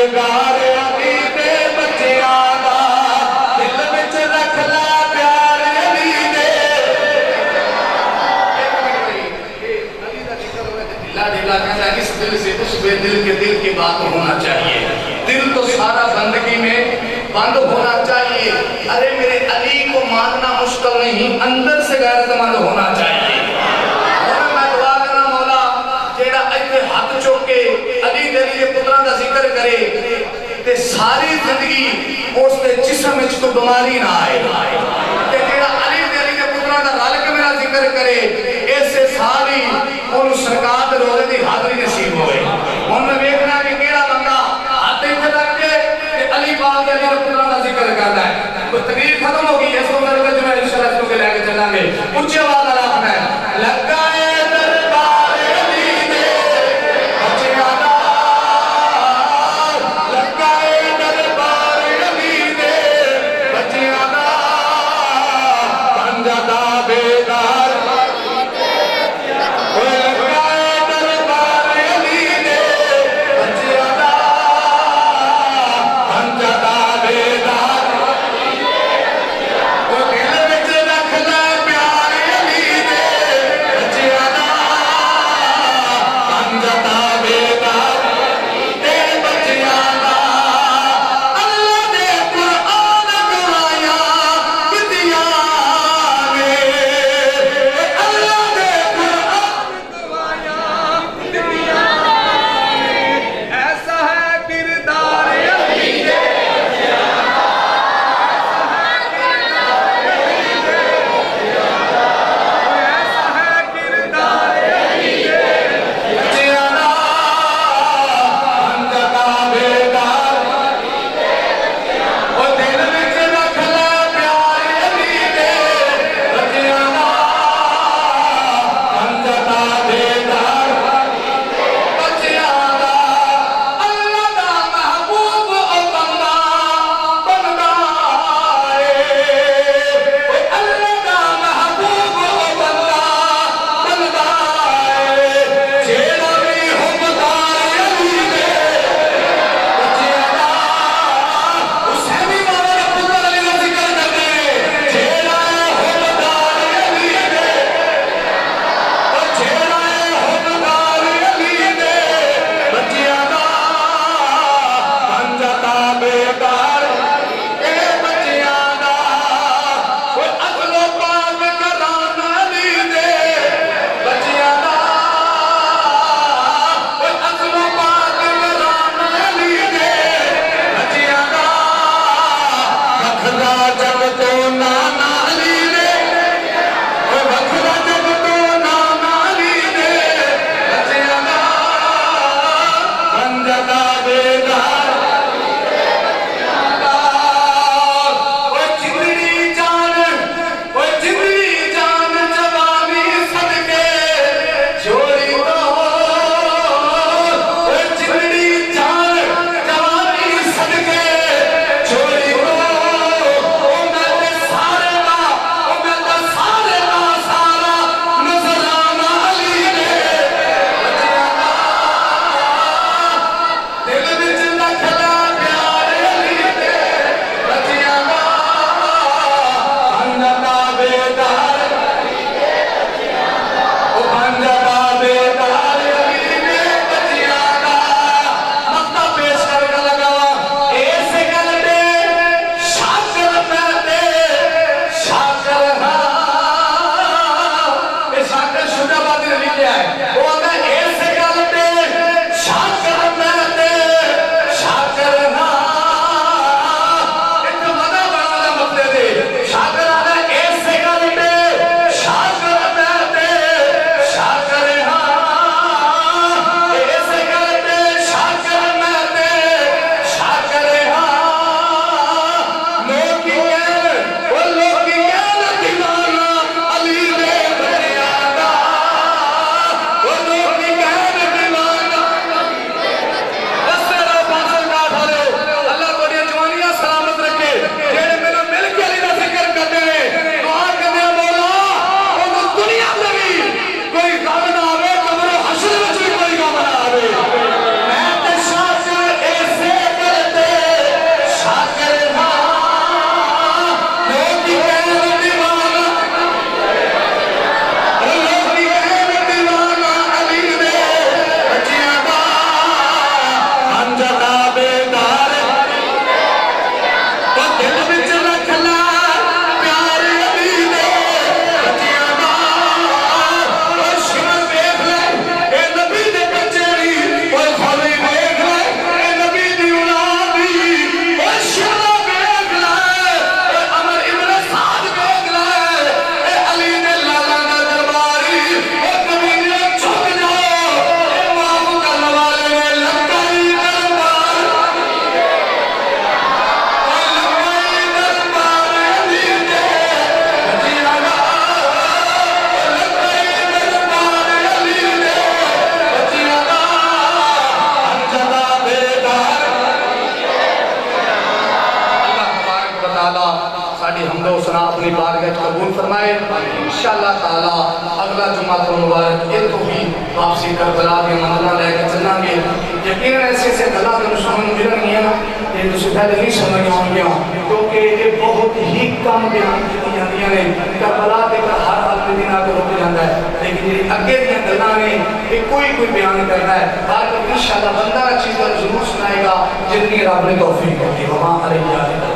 दिलदार अली दे बच्चियां दा दिल विच रख ला प्यार अली दे। दिला कहता इस दिल से उस बेदिल के दिल की बात होना चाहिए। दिल तो सारा बंदगी में बंद होना चाहिए। अरे मेरे अली को मानना मुश्किल नहीं, अंदर से गैरतमंद होना चाहिए। मैं दुआ करना मौला जेड़ा इत्थे हाथ चुक के अली दे पुत्रा का जिक्र करे ते सारी जिंदगी उसके जिस्म में कोई बीमारी ना आए ते जेड़ा अली दे पुत्रा का रल के मेरा जिक्र करे ऐसे सारी उन्होंने सरकार के रोजे की हाजरी नसीब होए। हुण मैं देखना कि केड़ा बंदा हाथ इत्थे रख के अली पाक दे पुत्रा का जिक्र करता है। तो तकरीर खत्म होगी इस उम्र में जो मैं इंशाअल्लाह इसको लेके चलांगे। ऊंची आवाज वाला अपना लगा दरबार अली दे बच्चियां दा लगा दरबार अली दे बच्चियां दा सना अपनी बारगाह कबूल फरमाए। इंशाअल्लाह ताला अगला जुमा तो मुबारक ये तो ही वापसी करबला के मंजिल लेके चलांगे। यकीन ऐसे ऐसे गला के समझ मिलनी है ये तो पहले नहीं समझ आउंगे क्योंकि ये बहुत ही कम बयान की जाती ने। करबला के हर आदमी दिन आकर रुक जाता है लेकिन ये अगे दी गल्लां ने ये कोई बयान करता है बाद में इंशाअल्लाह बंदा चीज़ जरूर सुनाएगा जितनी रब ने तौफीक दी। वहां अलैहि